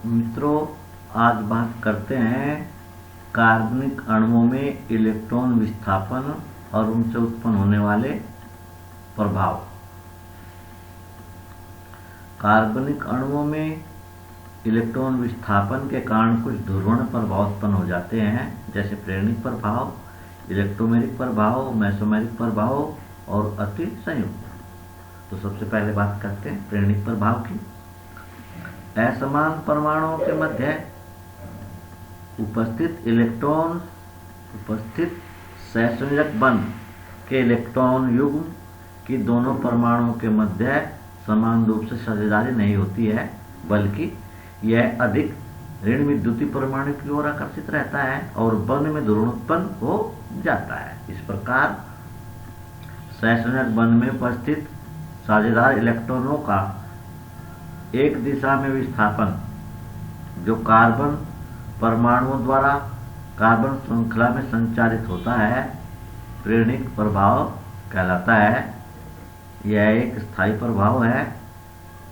मित्रों, आज बात करते हैं कार्बनिक अणुओं में इलेक्ट्रॉन विस्थापन और उनसे उत्पन्न होने वाले प्रभाव। कार्बनिक अणुओं में इलेक्ट्रॉन विस्थापन के कारण कुछ ध्रुवण प्रभाव उत्पन्न हो जाते हैं, जैसे प्रेरणिक प्रभाव, इलेक्ट्रोमेरिक प्रभाव, मेसोमेरिक प्रभाव और अति संयुक्त। तो सबसे पहले बात करते हैं प्रेरणिक प्रभाव की। असमान परमाणुओं के मध्य उपस्थित सहसंयोजक बंध के इलेक्ट्रॉन युग्म की दोनों परमाणुओं के मध्य समान रूप से साझेदारी नहीं होती है, बल्कि यह अधिक ऋण विद्युतीय परमाणु की ओर आकर्षित रहता है और बंध में ध्रुवण उत्पन्न हो जाता है। इस प्रकार सहसंयोजक बंध में उपस्थित साझेदार इलेक्ट्रॉनों का एक दिशा में विस्थापन, जो कार्बन परमाणुओं द्वारा कार्बन श्रृंखला में संचारित होता है, प्रेरणिक प्रभाव कहलाता है। यह एक स्थायी प्रभाव है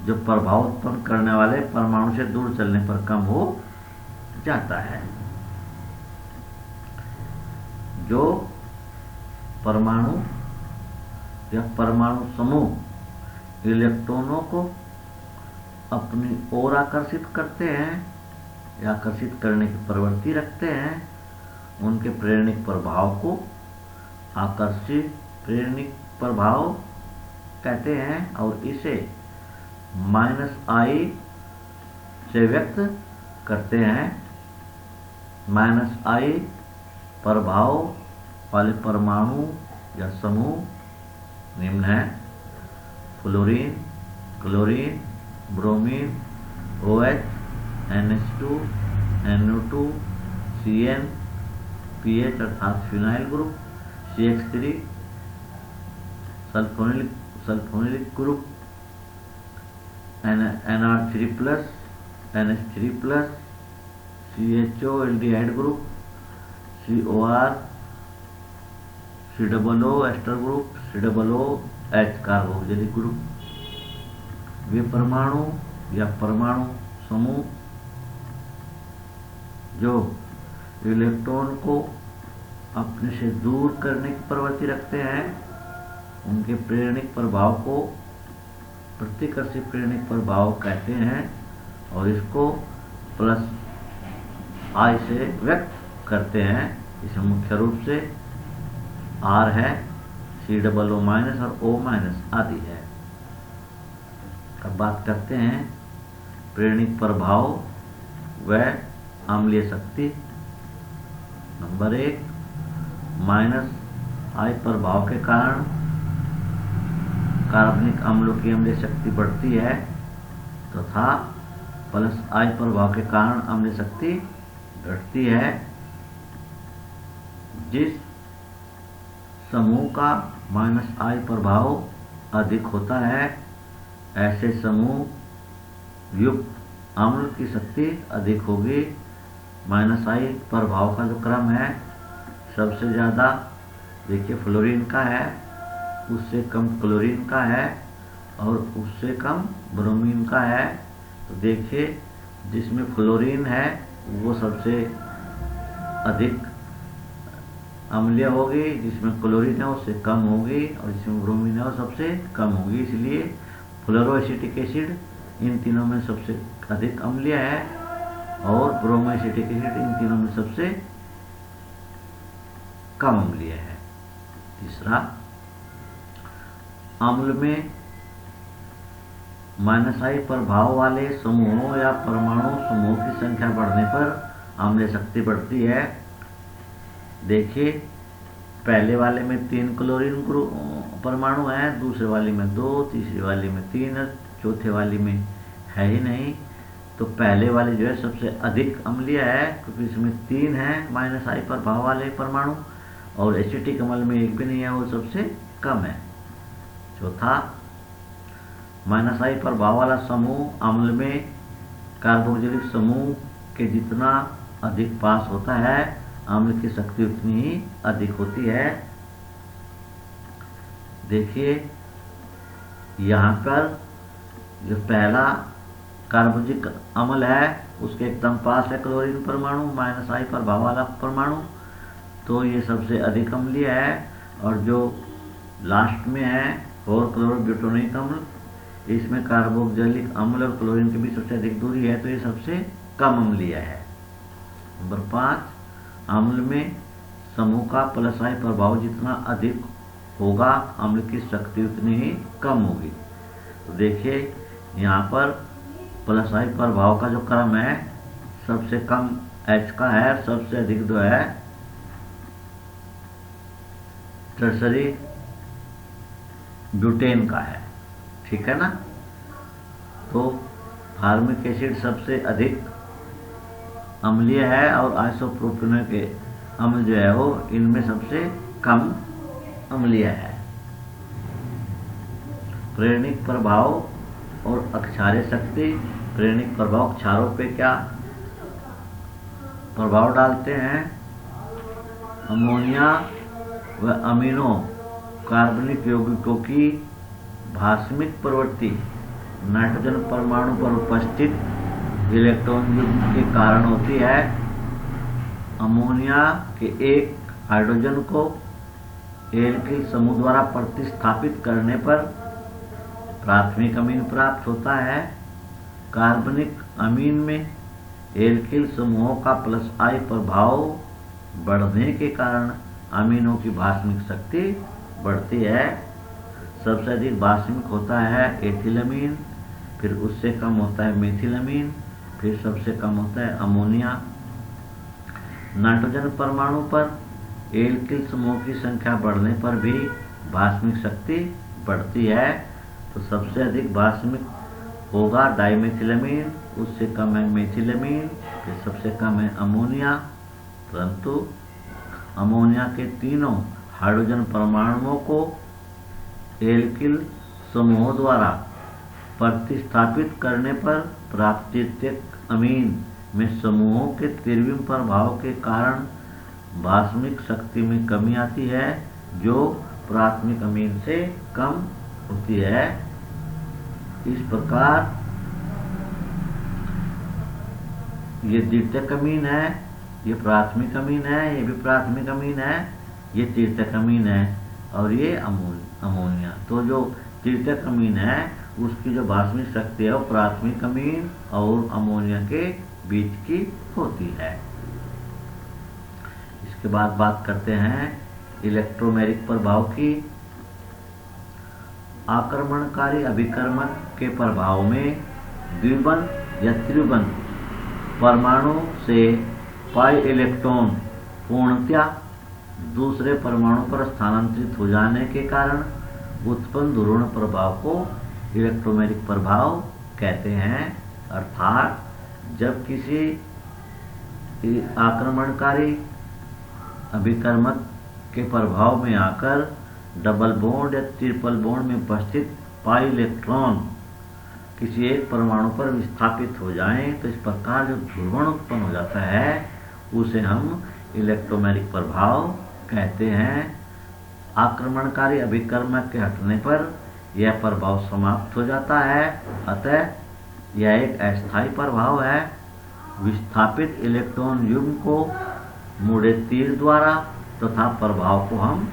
जो प्रभाव उत्पन्न करने वाले परमाणु से दूर चलने पर कम हो जाता है। जो परमाणु या परमाणु समूह इलेक्ट्रॉनों को अपनी ओर आकर्षित करते हैं या आकर्षित करने की प्रवृत्ति रखते हैं, उनके प्रेरणिक प्रभाव को आकर्षित प्रेरणिक प्रभाव कहते हैं और इसे -I से व्यक्त करते हैं। -I प्रभाव वाले परमाणु या समूह निम्न है: fluorine, chlorine, bromine, OH, NH2, NO2, CN, PH अर्थात phenyl group, CH3, sulphonylic group, NR3+, NH3+, CHO aldehyde group, COR, COO ester group, COOH carboxylic group. वे परमाणु या परमाणु समूह जो इलेक्ट्रॉन को अपने से दूर करने की प्रवृत्ति रखते हैं, उनके प्रेरणिक प्रभाव को प्रतिकर्षी प्रेरणिक प्रभाव कहते हैं और इसको +I से व्यक्त करते हैं। इसमें मुख्य रूप से R है, COO- और O- आदि है। अब बात करते हैं प्रेरणिक प्रभाव व अम्लीय शक्ति। नंबर 1, -I प्रभाव के कारण कार्बनिक अम्लों की अम्लीय शक्ति बढ़ती है तथा +I प्रभाव के कारण अम्लीय शक्ति घटती है। जिस समूह का -I प्रभाव अधिक होता है, ऐसे समूह युक्त अम्ल की शक्ति अधिक होगी। -I प्रभाव का जो क्रम है, सबसे ज़्यादा देखिए फ्लोरीन का है, उससे कम क्लोरीन का है और उससे कम ब्रोमीन का है। तो देखिए जिसमें फ्लोरीन है वो सबसे अधिक अम्लीय होगी, जिसमें क्लोरीन है उससे कम होगी और जिसमें ब्रोमीन है वो सबसे कम होगी। इसलिए फ्लोरोएसिटिक एसिड इन तीनों में सबसे अधिक अम्लीय है और ब्रोमोएसिटिक एसिड इन तीनों में सबसे कम अम्लीय है। तीसरा, अम्ल में -I प्रभाव वाले समूहों या परमाणु समूह की संख्या बढ़ने पर अम्लीय शक्ति बढ़ती है। देखिए पहले वाले में 3 क्लोरीन परमाणु हैं, दूसरे वाले में 2, तीसरी वाली में 3, चौथे वाली में है ही नहीं। तो पहले वाले जो है सबसे अधिक अम्लीय है क्योंकि इसमें 3 हैं -I प्रभाव वाले परमाणु और एसिटिक अम्ल में एक भी नहीं है, वो सबसे कम है। चौथा, -I प्रभाव वाला समूह अम्ल में कार्बोक्सिलिक समूह के जितना अधिक पास होता है, अम्ल की शक्ति उतनी ही अधिक होती है। देखिए यहाँ पर जो पहला कार्बोक्सिलिक अम्ल है उसके एकदम पास है क्लोरीन परमाणु, -I प्रभाव वाला परमाणु, तो ये सबसे अधिक अम्लीय है। और जो लास्ट में है 4-क्लोरोब्यूटोनिक अम्ल, इसमें कार्बोक्जिलिक अम्ल और क्लोरीन के बीच सबसे अधिक दूरी है, तो ये सबसे कम अम्लीय है। नंबर 5, अम्ल में समूह का +I प्रभाव जितना अधिक होगा अम्ल की शक्ति उतनी ही कम होगी। तो देखिए यहाँ पर +I प्रभाव का जो क्रम है सबसे कम H का है, सबसे अधिक जो है टर्सरी ब्यूटेन का है, ठीक है ना। तो फार्मिक एसिड सबसे अधिक अम्लीय है और आइसोप्रोपेनोइक अम्ल जो है वो इनमें सबसे कम अम्लीय है। प्रेरणिक प्रभाव और अक्षारीय शक्ति। प्रेरणिक प्रभाव क्षारों पे क्या प्रभाव डालते हैं? अमोनिया व अमीनो कार्बनिक यौगिकों की भास्मिक प्रवृत्ति नाइट्रोजन परमाणु पर उपस्थित इलेक्ट्रॉन युग्म के कारण होती है। अमोनिया के एक हाइड्रोजन को एल्किल समूह द्वारा प्रतिस्थापित करने पर प्राथमिक अमीन प्राप्त होता है। कार्बनिक अमीन में एल्किल समूहों का +I प्रभाव बढ़ने के कारण अमीनों की भास्मिक शक्ति बढ़ती है। सबसे अधिक भास्मिक होता है एथिलमीन, फिर उससे कम होता है मेथिलमीन, फिर सबसे कम होता है अमोनिया। नाइट्रोजन परमाणु पर एल्किल समूह की संख्या बढ़ने पर भी भास्मिक शक्ति बढ़ती है। तो सबसे अधिक भास्मिक होगा डाइमेथिलमीन, उससे कम है मेथिलमीन, फिर सबसे कम है अमोनिया। परंतु अमोनिया के तीनों हाइड्रोजन परमाणुओं को एल्किल समूहों द्वारा प्रतिस्थापित करने पर प्राप्त अमीन में समूहों के त्रिविम प्रभाव के कारण भास्मिक शक्ति में कमी आती है, जो प्राथमिक अमीन से कम होती है। इस प्रकार ये द्वितीयक अमीन है, ये प्राथमिक अमीन है, ये भी प्राथमिक अमीन है, ये तृतीयक अमीन है और ये अमोनिया। तो जो तृतीयक अमीन है उसकी जो भास्मिक शक्ति है वो प्राथमिक अमीन और अमोनिया के बीच की होती है। इसके बाद बात करते हैं इलेक्ट्रोमेरिक प्रभाव की। आक्रमणकारी अभिकर्मक के प्रभाव में द्विबंध या त्रिबंध परमाणु से पाई इलेक्ट्रॉन पूर्णतया दूसरे परमाणु पर स्थानांतरित हो जाने के कारण उत्पन्न ध्रुवण प्रभाव को इलेक्ट्रोमेरिक प्रभाव कहते हैं। अर्थात जब किसी आक्रमणकारी अभिकर्मक के प्रभाव में आकर डबल बॉन्ड या ट्रिपल बॉन्ड में उपस्थित पाई इलेक्ट्रॉन किसी एक परमाणु पर विस्थापित हो जाएं, तो इस प्रकार जो ध्रुवण उत्पन्न हो जाता है उसे हम इलेक्ट्रोमेरिक प्रभाव कहते हैं। आक्रमणकारी अभिकर्मक के हटने पर यह प्रभाव समाप्त हो जाता है, अतः यह एक अस्थायी प्रभाव है। विस्थापित इलेक्ट्रॉन युग्म को मुड़े तीर द्वारा तथा प्रभाव को हम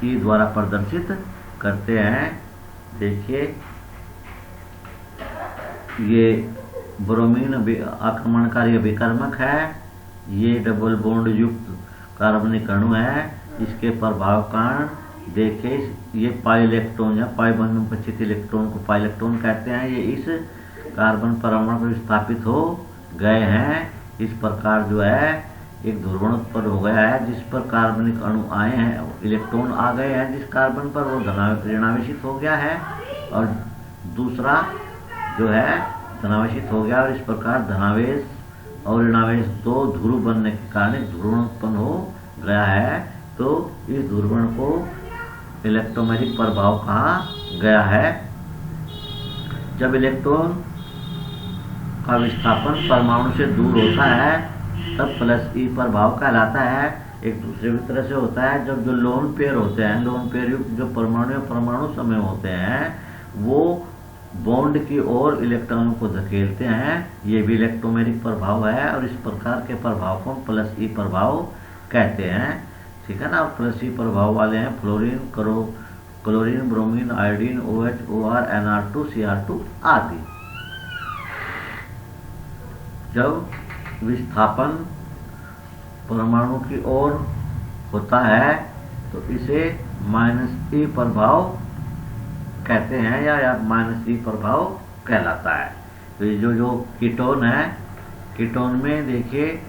ई द्वारा प्रदर्शित करते हैं। देखिए ये ब्रोमीन आक्रमणकारी अभिकर्मक है, ये डबल बॉन्ड युक्त कार्बनिक अणु है। इसके प्रभाव कारण देखिए ये पाई इलेक्ट्रॉन या पाई बंध में उपस्थित इलेक्ट्रॉन को पाई इलेक्ट्रॉन कहते हैं, ये इस कार्बन परमाणु पर विस्थापित हो गए हैं। इस प्रकार जो है एक ध्रुवण उत्पन्न हो गया है, जिस पर कार्बनिक अणु आए हैं, इलेक्ट्रॉन आ गए हैं जिस कार्बन पर, वो ऋणावेशित हो गया है और दूसरा जो है धनावेशित हो गया। और इस प्रकार धनावेश और ऋणावेश दो ध्रुव बनने के कारण एक ध्रुवण उत्पन्न हो गया है। तो इस ध्रुवण को इलेक्ट्रोमेरिक प्रभाव कहा गया है। जब इलेक्ट्रॉन का विस्थापन परमाणु से दूर होता है तब +E प्रभाव कहलाता है। एक दूसरे की तरह से होता है जब जो लोन पेयर होते हैं, लोन पेयर युक्त जो परमाणु या परमाणु समूह होते हैं, वो बॉन्ड की ओर इलेक्ट्रॉनों को धकेलते हैं। ये भी इलेक्ट्रोमेरिक प्रभाव है और इस प्रकार के प्रभाव को प्लस ई प्रभाव कहते हैं। ठीक है ना। प्लस ई प्रभाव वाले हैं chlorine, bromine, iodine, OH, OR, NR2, CR2 आदि। जब विस्थापन परमाणु की ओर होता है तो इसे माइनस ई प्रभाव कहते हैं या माइनस ई प्रभाव कहलाता है। तो ये जो कीटोन है, कीटोन में देखिए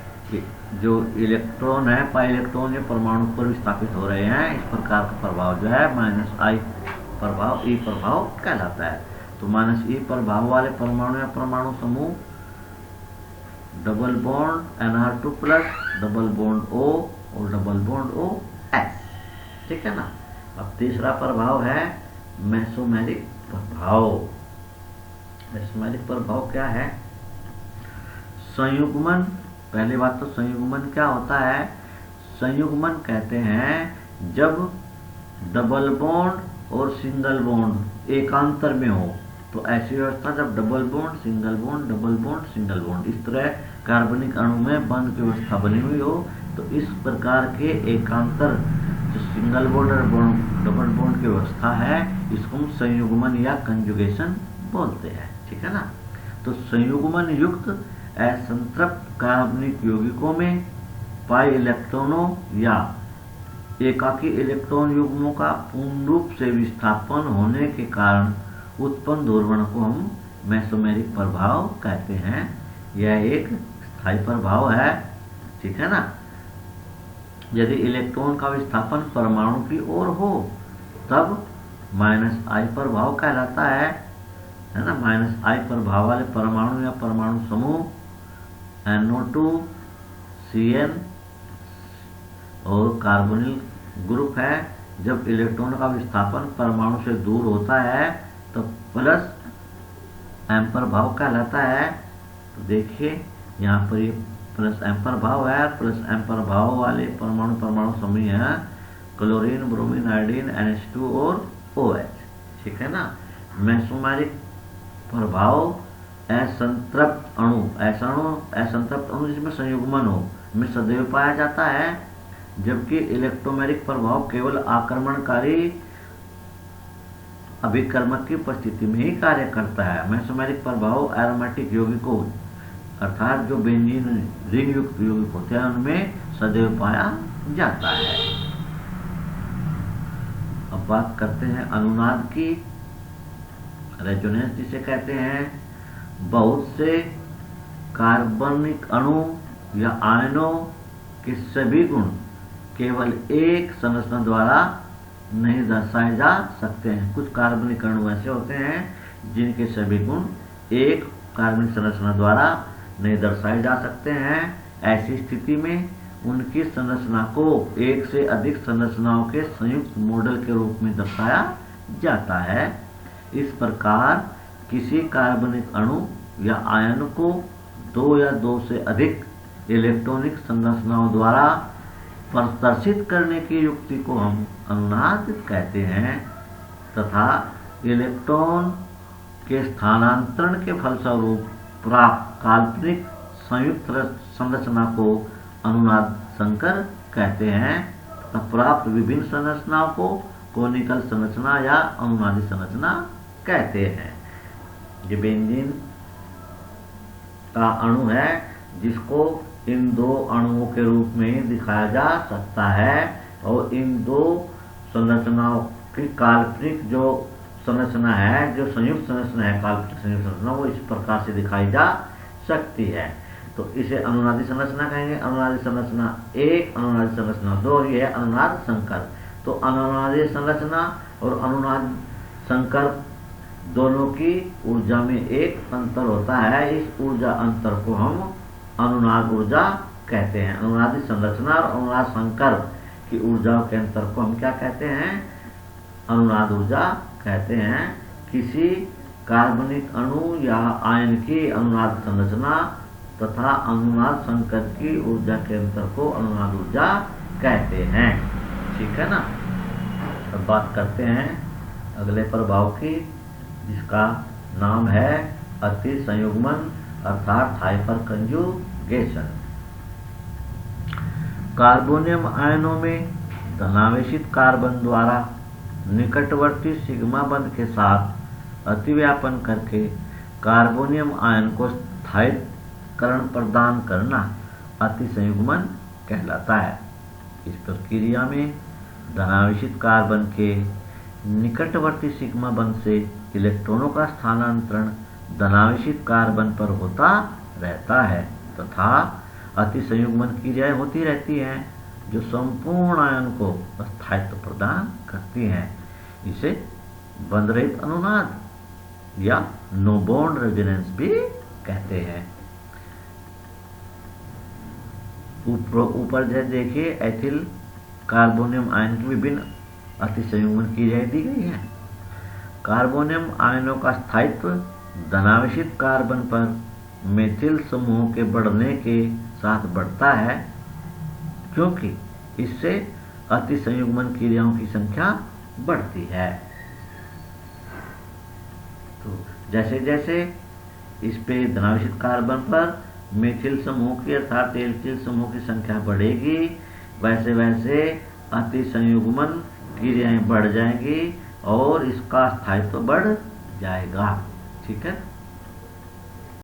जो इलेक्ट्रॉन है, पाई इलेक्ट्रॉन ये परमाणु पर विस्थापित हो रहे हैं। इस प्रकार का प्रभाव जो है माइनस आई प्रभाव, ई प्रभाव कहलाता है। तो माइनस ई प्रभाव वाले परमाणु या परमाणु समूह double bond NR2 plus, double bond O और डबल बॉन्ड OH। ठीक है ना। अब तीसरा प्रभाव है मेसोमेरिक प्रभाव। मेसोमेरिक प्रभाव क्या है? संयुग्मन। पहली बात तो संयुग्मन क्या होता है? संयुग्मन कहते हैं जब डबल बॉन्ड और सिंगल बॉन्ड एकांतर में हो। तो ऐसी व्यवस्था जब double bond, single bond, double bond, single bond इस तरह कार्बनिक अणु में बंध की व्यवस्था बनी हुई हो, तो इस प्रकार के एकांतर जो सिंगल बॉन्ड और डबल बॉन्ड की व्यवस्था है, इसको हम संयुग्मन या कंजुगेशन बोलते हैं। ठीक है ना। तो संयुग्मन युक्त असंतृप्त कार्बनिक यौगिकों में पाई इलेक्ट्रॉनों या एकाकी इलेक्ट्रॉन युग्मों का पूर्ण रूप से विस्थापन होने के कारण उत्पन्न ध्रुवण को हम मेसोमेरिक प्रभाव कहते हैं। यह एक स्थायी प्रभाव है। ठीक है ना। यदि इलेक्ट्रॉन का विस्थापन परमाणु की ओर हो तब माइनस आई प्रभाव कहलाता है ना। माइनस आई प्रभाव वाले परमाणु या परमाणु समूह NO2, CN और कार्बोनिल ग्रुप है। जब इलेक्ट्रॉन का विस्थापन परमाणु से दूर होता है तो प्लस एम प्रभाव कहलाता है। तो देखिए यहाँ पर ये प्लस एम प्रभाव है। प्लस एम प्रभाव वाले परमाणु समूह है क्लोरीन, ब्रोमीन, आयोडीन, NH2 और OH। ठीक है ना। मेसोमेरिक प्रभाव असंतृप्त अणु जिसमें संयुग्मन हो में सदैव पाया जाता है, जबकि इलेक्ट्रोमेरिक प्रभाव केवल आक्रमणकारी अभिकर्मक की उपस्थिति में ही कार्य करता है। मेसोमेरिक प्रभाव एरोमेटिक यौगिकों अर्थात जो बेंजीन रिंग युक्त यौगिक होते हैं उनमें सदैव पाया जाता है। अब बात करते हैं अनुनाद की। रेजोनेंस जिसे कहते हैं, बहुत से कार्बनिक अणु या आयनों के सभी गुण केवल एक संरचना द्वारा नहीं दर्शाए जा सकते हैं। कुछ कार्बनिक अणु ऐसे होते हैं जिनके सभी गुण एक कार्बनिक संरचना द्वारा नहीं दर्शाए जा सकते हैं। ऐसी स्थिति में उनकी संरचना को एक से अधिक संरचनाओं के संयुक्त मॉडल के रूप में दर्शाया जाता है। इस प्रकार किसी कार्बनिक अणु या आयन को दो या दो से अधिक इलेक्ट्रॉनिक संरचनाओं द्वारा प्रदर्शित करने की युक्ति को हम अनुनाद कहते हैं तथा इलेक्ट्रॉन के स्थानांतरण के फलस्वरूप प्राप्त काल्पनिक संयुक्त संरचना को अनुनाद संकर कहते हैं तथा प्राप्त विभिन्न संरचनाओं को कोनिकल संरचना या अनुनादी संरचना कहते हैं। ये बेंजीन का अणु है जिसको इन दो अणुओं के रूप में दिखाया जा सकता है और इन दो संरचनाओं की काल्पनिक जो संरचना है, जो संयुक्त संरचना है, काल्पनिक संयुक्त संरचना, वो इस प्रकार से दिखाई जा सकती है। तो इसे अनुनादी संरचना कहेंगे। अनुनादी संरचना एक, अनुनादी संरचना दो, ये है अनुनाद संकर। तो अनुनादी संरचना और अनुनाद संकर दोनों की ऊर्जा में एक अंतर होता है। इस ऊर्जा अंतर को हम अनुनाद ऊर्जा कहते हैं। अनुनादी संरचना और अनुनाद संकर की ऊर्जाओं के अंतर को हम क्या कहते हैं? अनुनाद ऊर्जा कहते हैं। किसी कार्बनिक अणु या आयन की अनुनाद संरचना तथा अनुनाद संकर की ऊर्जा के अंतर को अनुनाद ऊर्जा कहते हैं। ठीक है ना। अब बात करते हैं अगले प्रभाव की, जिसका नाम है अति संयुग्मन अर्थात हाइपर कंजुगेशन। कार्बोनियम आयनों में धनावेशित कार्बन द्वारा निकटवर्ती सिग्मा बंध के साथ अतिव्यापन करके कार्बोनियम आयन को स्थायीकरण प्रदान करना अति संयुग्मन कहलाता है। इस प्रक्रिया में धनावेशित कार्बन के निकटवर्ती सिग्मा बंध से इलेक्ट्रॉनों का स्थानांतरण धनावेशित कार्बन पर होता रहता है तथा अति संयुग्मन क्रियाएं होती रहती हैं जो संपूर्ण आयन को स्थायित्व प्रदान करती हैं। इसे बंध रहित अनुनाद या नो बॉन्ड रेजोनेंस भी कहते हैं। ऊपर जैसे देखिए एथिल कार्बोनियम आयन की विभिन्न अति संयुग्मन क्रियाएं दी गई हैं। कार्बोनियम आयनों का स्थायित्व धनावेशित कार्बन पर मेथिल समूह के बढ़ने के साथ बढ़ता है क्योंकि इससे अति संयुग्मन क्रियाओं की संख्या बढ़ती है। तो जैसे जैसे इस पे धनावेशित कार्बन पर मेथिल समूह की अर्थात एल्किल समूह की संख्या बढ़ेगी, वैसे वैसे अति संयुग्मन क्रियाएं बढ़ जाएंगी और इसका स्थायित्व बढ़ जाएगा। ठीक है।